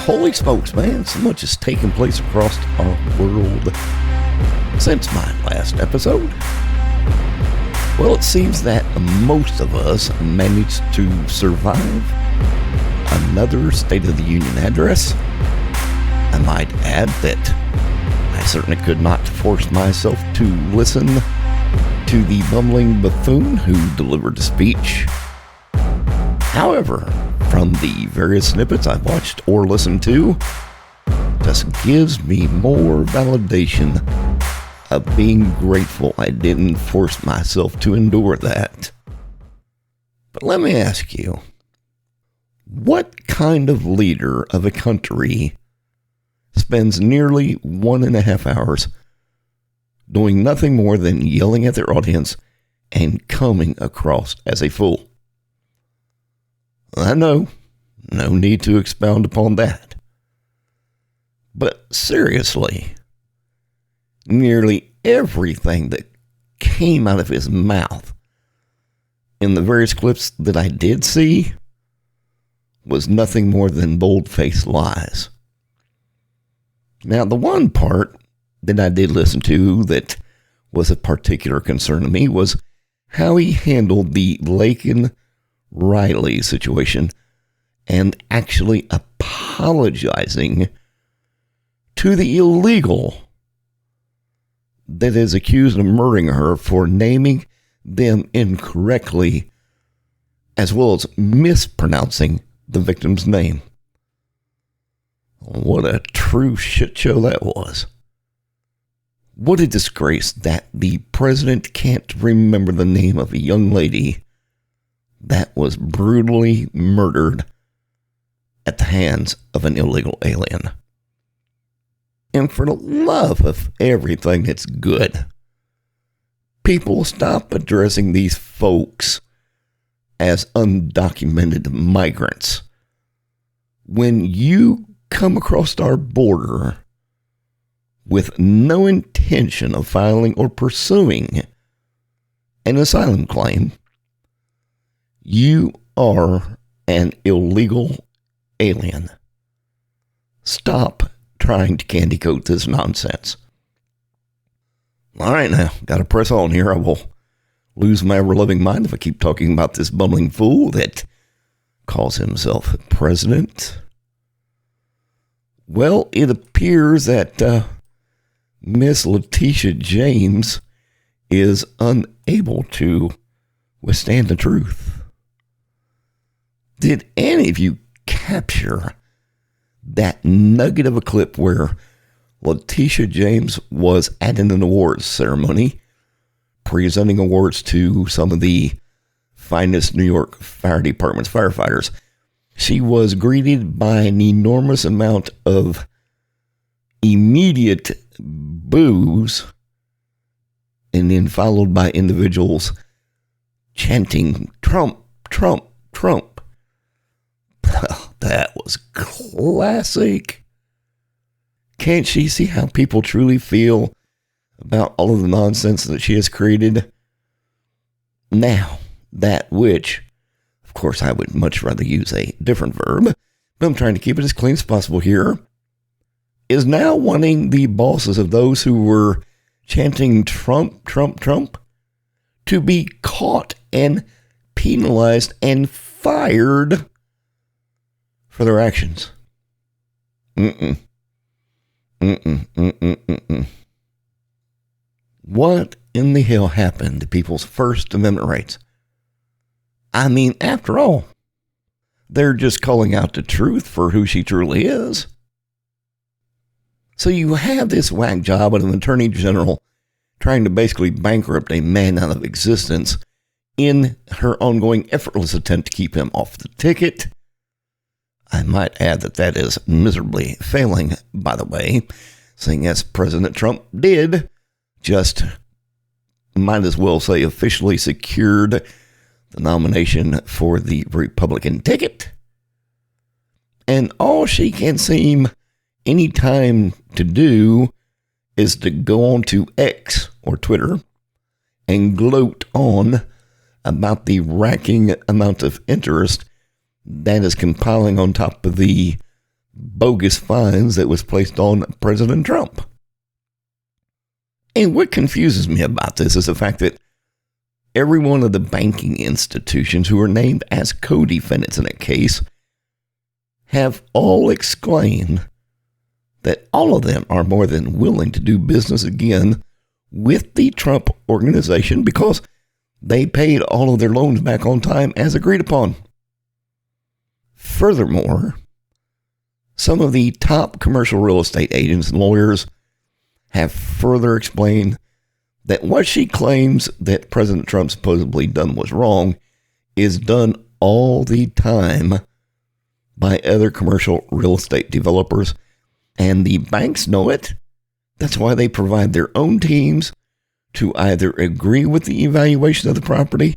Holy smokes, man, so much has taken place across our world since my last episode. Well, it seems that most of us managed to survive another State of the Union address. I might add that I certainly could not force myself to listen to the bumbling buffoon who delivered the speech. However, from the various snippets I've watched or listened to, just gives me more validation of being grateful I didn't force myself to endure that. But let me ask you, what kind of leader of a country spends nearly 1.5 hours doing nothing more than yelling at their audience and coming across as a fool? I know, no need to expound upon that. But seriously, nearly everything that came out of his mouth in the various clips that I did see was nothing more than bold-faced lies. Now, the one part that I did listen to that was a particular concern to me was how he handled the Laken Riley situation and actually apologizing to the illegal that is accused of murdering her for naming them incorrectly as well as mispronouncing the victim's name. What a true shit show that was. What a disgrace that the president can't remember the name of a young lady that was brutally murdered at the hands of an illegal alien. And for the love of everything that's good, people stop addressing these folks as undocumented migrants. When you come across our border with no intention of filing or pursuing an asylum claim, you are an illegal alien. Stop trying to candy coat this nonsense. All right, now, got to press on here. I will lose my ever-loving mind if I keep talking about this bumbling fool that calls himself president. Well, it appears that Miss Leticia James is unable to withstand the truth. Did any of you capture that nugget of a clip where Leticia James was at an awards ceremony presenting awards to some of the finest New York Fire Department's firefighters? She was greeted by an enormous amount of immediate boos and then followed by individuals chanting, "Trump, Trump, Trump." That was classic. Can't she see how people truly feel about all of the nonsense that she has created? Now, that which, of course, I would much rather use a different verb, but I'm trying to keep it as clean as possible here, is now wanting the bosses of those who were chanting Trump, Trump, Trump to be caught and penalized and fired for their actions. What in the hell happened to people's First Amendment rights? I mean, after all, they're just calling out the truth for who she truly is. So you have this whack job of an attorney general trying to basically bankrupt a man out of existence in her ongoing effortless attempt to keep him off the ticket. I might add that is miserably failing, by the way, seeing as President Trump did just, might as well say, officially secured the nomination for the Republican ticket. And all she can seem any time to do is to go on to X or Twitter and gloat on about the racking amount of interest that is compiling on top of the bogus fines that was placed on President Trump. And what confuses me about this is the fact that every one of the banking institutions who are named as co-defendants in a case have all exclaimed that all of them are more than willing to do business again with the Trump organization because they paid all of their loans back on time as agreed upon. Furthermore, some of the top commercial real estate agents and lawyers have further explained that what she claims that President Trump supposedly done was wrong is done all the time by other commercial real estate developers, and the banks know it. That's why they provide their own teams to either agree with the evaluation of the property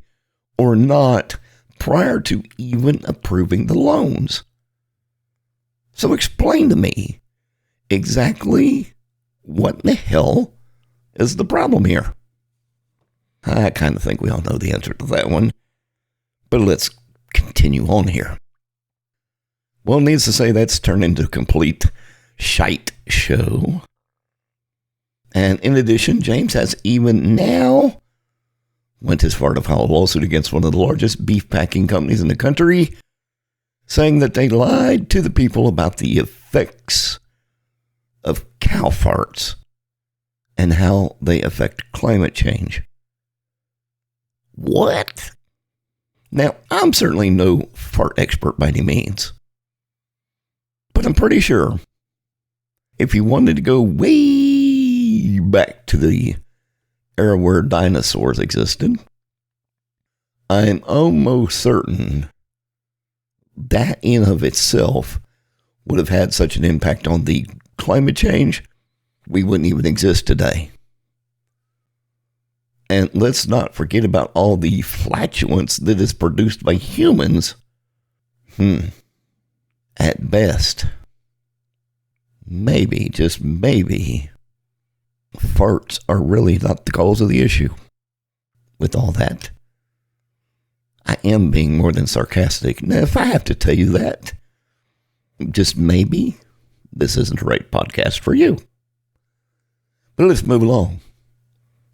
or not prior to even approving the loans. So explain to me exactly what in the hell is the problem here? I kind of think we all know the answer to that one, but let's continue on here. Well, needless to say, that's turned into a complete shite show. And in addition, James has even now went as far to file a lawsuit against one of the largest beef packing companies in the country, saying that they lied to the people about the effects of cow farts and how they affect climate change. What? Now, I'm certainly no fart expert by any means, but I'm pretty sure if you wanted to go way back to the era where dinosaurs existed, I'm almost certain that in of itself would have had such an impact on the climate change, we wouldn't even exist today. And let's not forget about all the flatulence that is produced by humans. At best, maybe, just maybe, farts are really not the cause of the issue. With all that, I am being more than sarcastic. Now, if I have to tell you that, just maybe, this isn't the right podcast for you. But let's move along.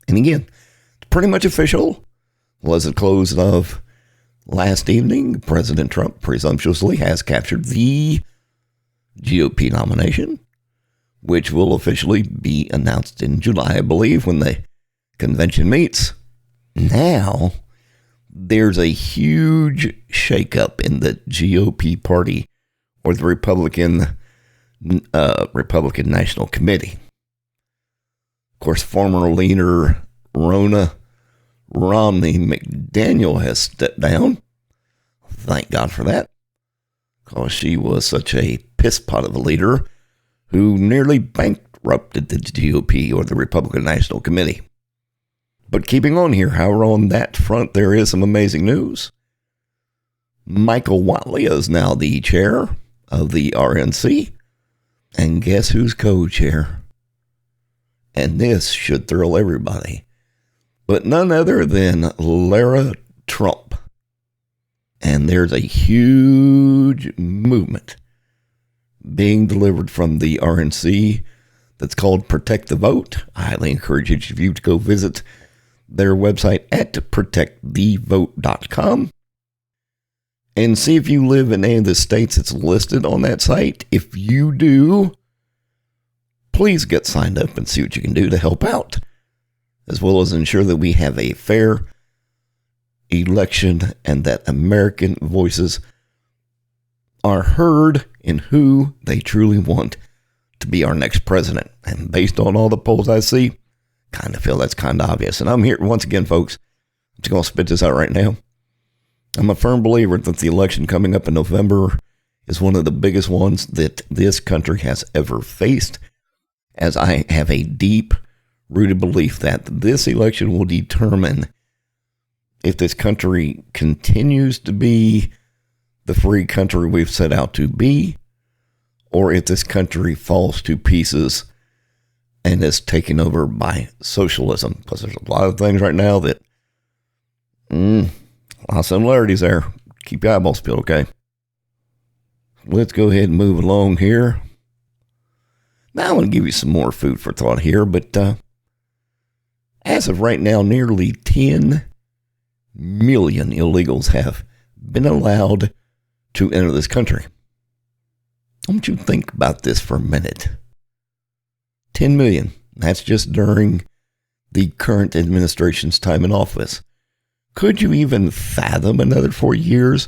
And again, it's pretty much official. Was the close of last evening, President Trump presumptuously has captured the GOP nomination, which will officially be announced in July, I believe, when the convention meets. Now, there's a huge shakeup in the GOP party, or the Republican National Committee. Of course, former leader Ronna Romney McDaniel has stepped down. Thank God for that, because she was such a piss pot of a leader who nearly bankrupted the GOP, or the Republican National Committee. But keeping on here, however, on that front, there is some amazing news. Michael Whatley is now the chair of the RNC. And guess who's co-chair? And this should thrill everybody. But none other than Lara Trump. And there's a huge movement being delivered from the RNC that's called Protect the Vote. I highly encourage each of you to go visit their website at protectthevote.com and see if you live in any of the states that's listed on that site. If you do, please get signed up and see what you can do to help out, as well as ensure that we have a fair election and that American voices are heard in who they truly want to be our next president. And based on all the polls I see, kind of feel that's kind of obvious. And I'm here once again, folks. I'm just going to spit this out right now. I'm a firm believer that the election coming up in November is one of the biggest ones that this country has ever faced, as I have a deep-rooted belief that this election will determine if this country continues to be the free country we've set out to be, or if this country falls to pieces and is taken over by socialism. Because there's a lot of things right now that, a lot of similarities there. Keep your eyeballs peeled, okay? let's go ahead and move along here. Now I want to give you some more food for thought here, but as of right now, nearly 10 million illegals have been allowed to enter this country. I want you to think about this for a minute. 10 million. That's just during the current administration's time in office. Could you even fathom another 4 years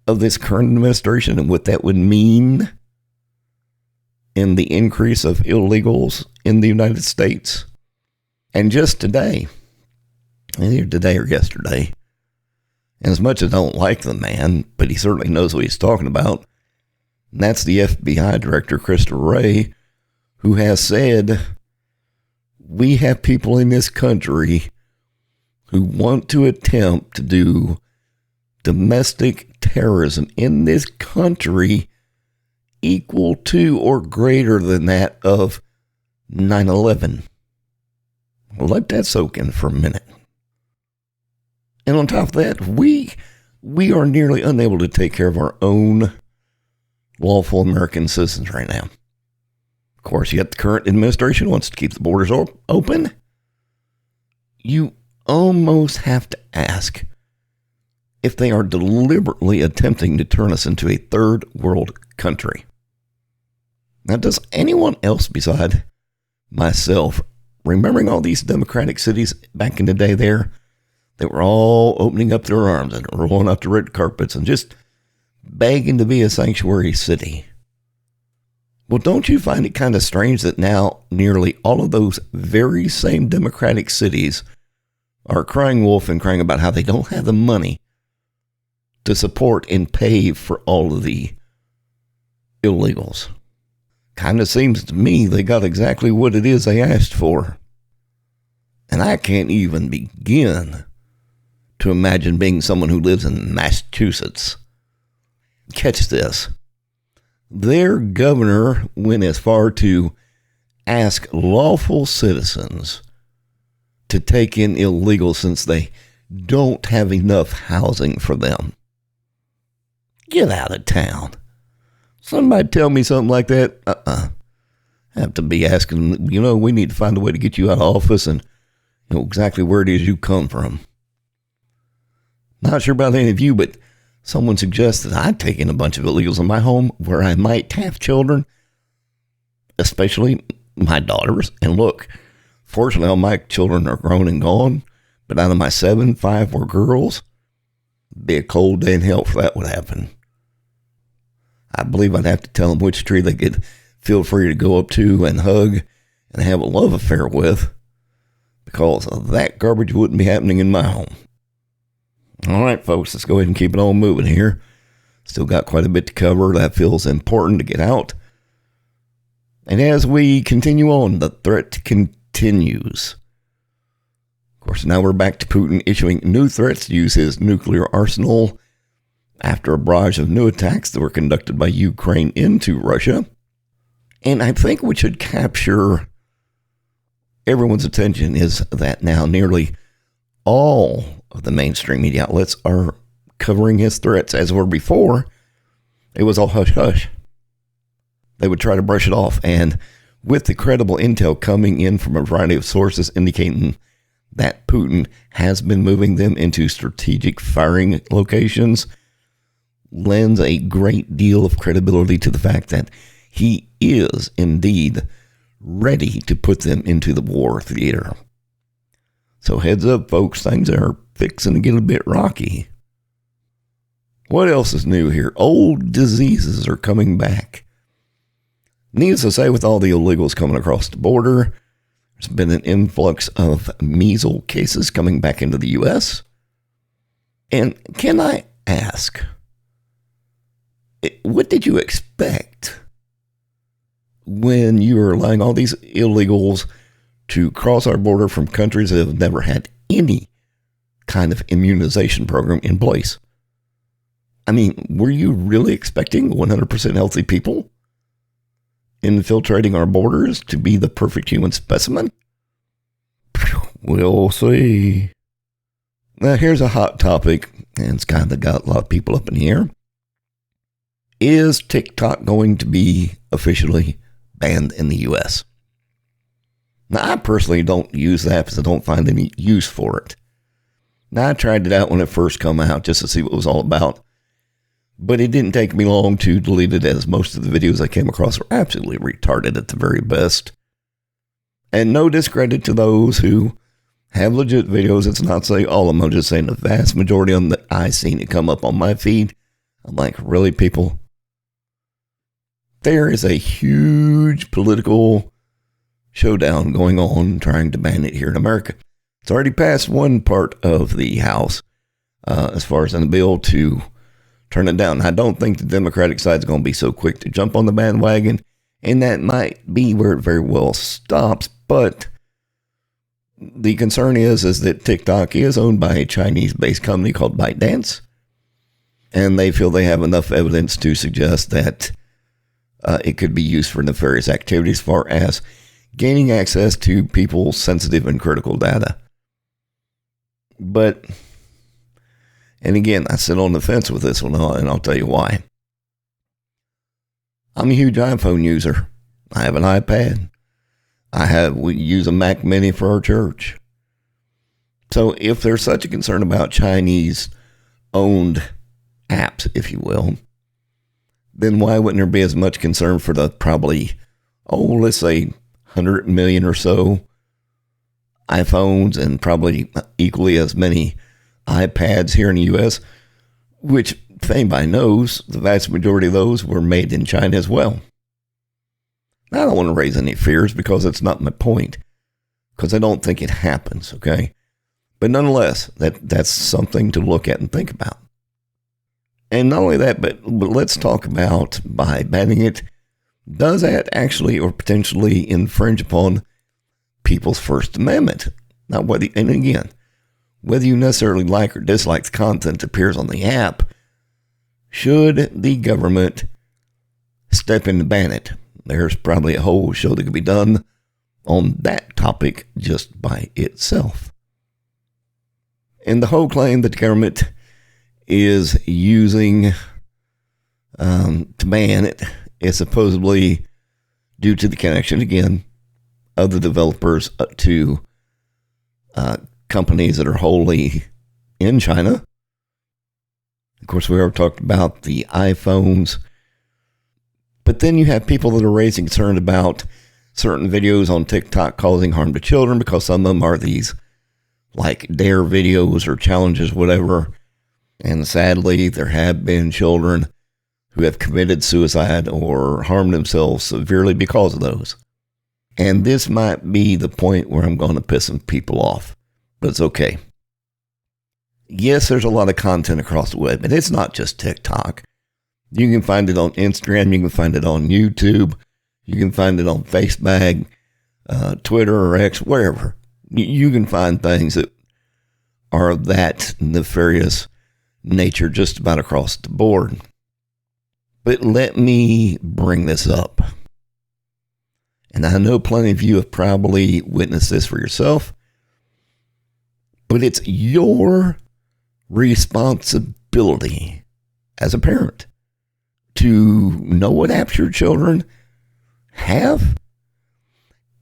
of this current administration and what that would mean in the increase of illegals in the United States? And just today, either today or yesterday, and as much as I don't like the man, but he certainly knows what he's talking about, and that's the FBI Director, Christopher Wray, who has said, we have people in this country who want to attempt to do domestic terrorism in this country equal to or greater than that of 9/11. Let that soak in for a minute. And on top of that, we are nearly unable to take care of our own lawful American citizens right now. Of course, you got the current administration who wants to keep the borders open. You almost have to ask if they are deliberately attempting to turn us into a third world country. Now, does anyone else beside myself, remembering all these democratic cities back in the day there, they were all opening up their arms and rolling out the red carpets and just begging to be a sanctuary city? Well, don't you find it kind of strange that now nearly all of those very same democratic cities are crying wolf and crying about how they don't have the money to support and pay for all of the illegals? Kind of seems to me they got exactly what it is they asked for. And I can't even begin to imagine being someone who lives in Massachusetts. Catch this. Their governor went as far to ask lawful citizens to take in illegals since they don't have enough housing for them. Get out of town. Somebody tell me something like that? I have to be asking, we need to find a way to get you out of office and know exactly where it is you come from. Not sure about any of you, but someone suggested I take in a bunch of illegals in my home where I might have children, especially my daughters. And look, fortunately, all my children are grown and gone, but out of my 7, 5 were girls. It'd be a cold day in hell if that would happen. I believe I'd have to tell them which tree they could feel free to go up to and hug and have a love affair with, because that garbage wouldn't be happening in my home. All right, folks, let's go ahead and keep it on moving here. Still got quite a bit to cover that feels important to get out. And as we continue on, the threat continues. Of course, now we're back to Putin issuing new threats to use his nuclear arsenal after a barrage of new attacks that were conducted by Ukraine into Russia. And I think what should capture everyone's attention is that now nearly all of the mainstream media outlets are covering his threats. As were before, it was all hush-hush. They would try to brush it off. And with the credible intel coming in from a variety of sources indicating that Putin has been moving them into strategic firing locations, lends a great deal of credibility to the fact that he is indeed ready to put them into the war theater. So heads up, folks, things are fixing to get a bit rocky. What else is new here? Old diseases are coming back. Needless to say, with all the illegals coming across the border, there's been an influx of measles cases coming back into the U.S. And can I ask, what did you expect when you were allowing all these illegals to cross our border from countries that have never had any kind of immunization program in place? I mean, were you really expecting 100% healthy people infiltrating our borders to be the perfect human specimen? We'll see. Now, here's a hot topic, and it's kind of got a lot of people up in the air. Is TikTok going to be officially banned in the US? Now, I personally don't use that because I don't find any use for it. Now, I tried it out when it first came out just to see what it was all about. But it didn't take me long to delete it, as most of the videos I came across were absolutely retarded at the very best. And no discredit to those who have legit videos. It's not saying all of them. I'm just saying the vast majority of them that I've seen it come up on my feed. I'm like, really, people? There is a huge political showdown going on trying to ban it here in America. It's already passed one part of the House as far as in the bill to turn it down. I don't think the Democratic side is going to be so quick to jump on the bandwagon, and that might be where it very well stops. But the concern is that TikTok is owned by a Chinese-based company called ByteDance, and they feel they have enough evidence to suggest that it could be used for nefarious activities as far as gaining access to people's sensitive and critical data. But, and again, I sit on the fence with this one, and I'll tell you why. I'm a huge iPhone user. I have an iPad. We use a Mac Mini for our church. So if there's such a concern about Chinese-owned apps, if you will, then why wouldn't there be as much concern for the probably, let's say 100 million or so iPhones and probably equally as many iPads here in the U.S., which, if anybody knows, the vast majority of those were made in China as well. Now, I don't want to raise any fears because it's not my point, because I don't think it happens, okay? But nonetheless, that's something to look at and think about. And not only that, but let's talk about, by banning it, does that actually or potentially infringe upon people's First Amendment? Now, whether you necessarily like or dislike the content that appears on the app, should the government step in to ban it? There's probably a whole show that could be done on that topic just by itself. And the whole claim that the government is using to ban it is supposedly due to the connection, again, of the developers to companies that are wholly in China. Of course, we already talked about the iPhones. But then you have people that are raising concern about certain videos on TikTok causing harm to children, because some of them are these like dare videos or challenges, whatever. And sadly, there have been children who have committed suicide or harmed themselves severely because of those. And this might be the point where I'm going to piss some people off, but it's okay. Yes, there's a lot of content across the web, but it's not just TikTok. You can find it on Instagram. You can find it on YouTube. You can find it on Facebook, Twitter or X, wherever. You can find things that are of that nefarious nature just about across the board. But let me bring this up. And I know plenty of you have probably witnessed this for yourself, but it's your responsibility as a parent to know what apps your children have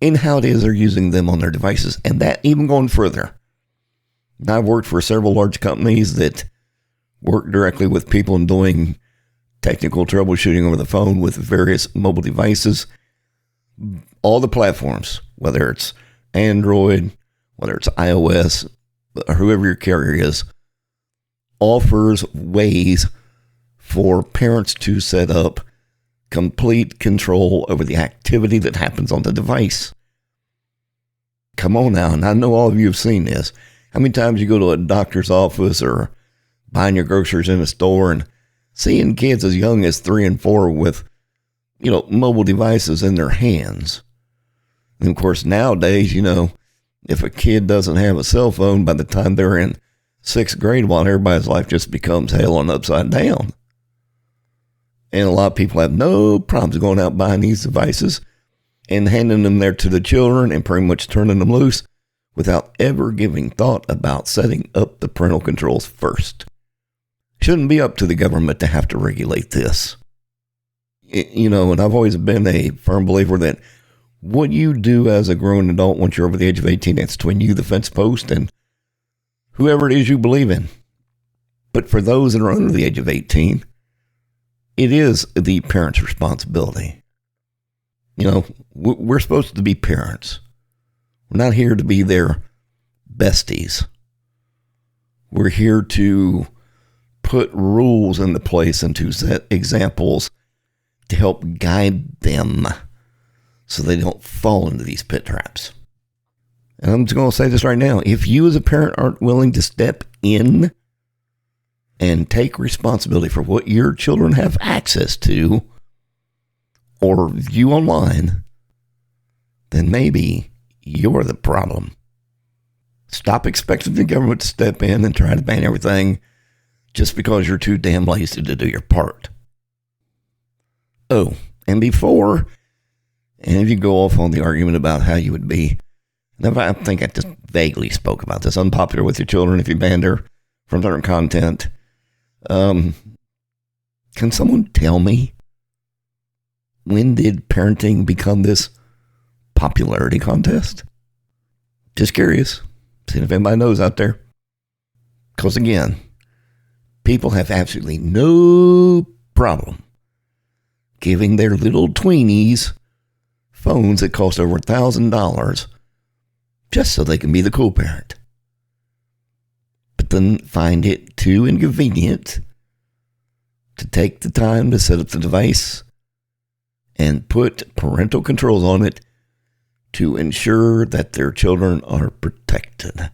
and how it is they're using them on their devices. And that even going further. I've worked for several large companies that work directly with people and doing technical troubleshooting over the phone with various mobile devices. All the platforms, whether it's Android, whether it's iOS, or whoever your carrier is, offers ways for parents to set up complete control over the activity that happens on the device. Come on now, and I know all of you have seen this. How many times you go to a doctor's office or buying your groceries in a store and seeing kids as young as 3 and 4 with, mobile devices in their hands. And of course, nowadays, if a kid doesn't have a cell phone by the time they're in 6th grade, while everybody's life just becomes hell and upside down. And a lot of people have no problems going out buying these devices and handing them there to the children and pretty much turning them loose without ever giving thought about setting up the parental controls first. Shouldn't be up to the government to have to regulate this. And I've always been a firm believer that what you do as a grown adult once you're over the age of 18, that's between you, the fence post, and whoever it is you believe in. But for those that are under the age of 18, it is the parents' responsibility. We're supposed to be parents. We're not here to be their besties. We're here to put rules into place and to set examples to help guide them so they don't fall into these pit traps. And I'm just going to say this right now. If you as a parent aren't willing to step in and take responsibility for what your children have access to or view online, then maybe you're the problem. Stop expecting the government to step in and try to ban everything just because you're too damn lazy to do your part. Oh, and before any of you go off on the argument about how you would be, and I think I just vaguely spoke about this, unpopular with your children if you banned her from certain content. Can someone tell me, when did parenting become this popularity contest? Just curious. Seeing if anybody knows out there. Because again, people have absolutely no problem giving their little tweenies phones that cost over $1,000 just so they can be the cool parent. But then find it too inconvenient to take the time to set up the device and put parental controls on it to ensure that their children are protected.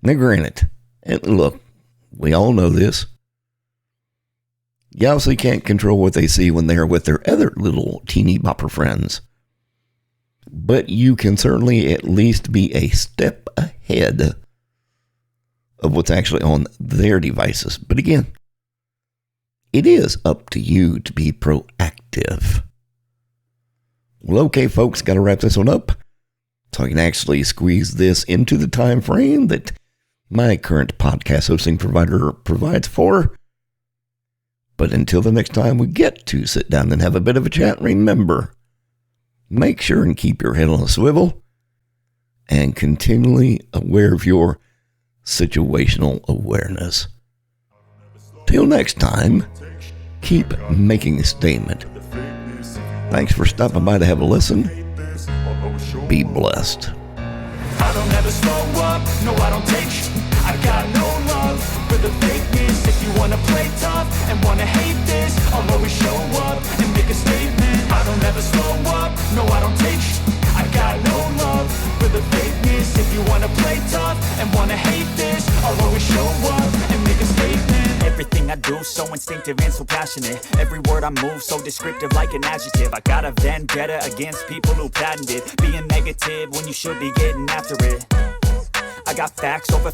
Now granted, and look, we all know this. You obviously can't control what they see when they're with their other little teeny bopper friends. But you can certainly at least be a step ahead of what's actually on their devices. But again, it is up to you to be proactive. Well, okay, folks, got to wrap this one up so I can actually squeeze this into the time frame that my current podcast hosting provider provides for. But until the next time we get to sit down and have a bit of a chat, remember, make sure and keep your head on a swivel and continually aware of your situational awareness. Till next time, keep making a statement. Thanks for stopping by to have a listen. Be blessed. I don't ever slow up, no I don't take I got no love for the fakeness. If you wanna play tough and wanna hate this, I'll always show up and make a statement. I don't ever slow up, no I don't take I got no love for the fakeness. If you wanna play tough and wanna hate this, I'll always show up and make a statement. Everything I do so instinctive and so passionate. Every word I move so descriptive like an adjective. I got a vendetta against people who patented being negative when you should be getting after it. I got facts over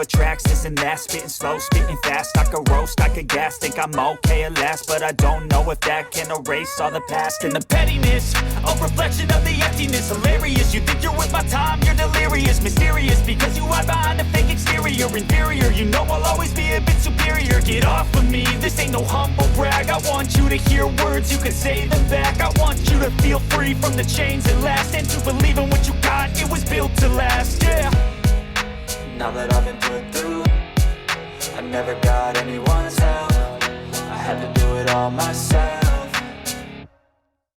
tracks, this and that, spitting slow, spitting fast. I could roast, I could gas, think I'm okay at last, but I don't know if that can erase all the past and the pettiness. A reflection of the emptiness, hilarious. You think you're with my time, you're delirious, mysterious, because you hide behind a fake exterior, inferior. You know I'll always be a bit superior. Get off of me, this ain't no humble brag. I want you to hear words, you can say them back. I want you to feel free from the chains that last, and to believe in what you got, it was built to last, yeah. Now that I've been put through, I never got anyone's help. I had to do it all myself.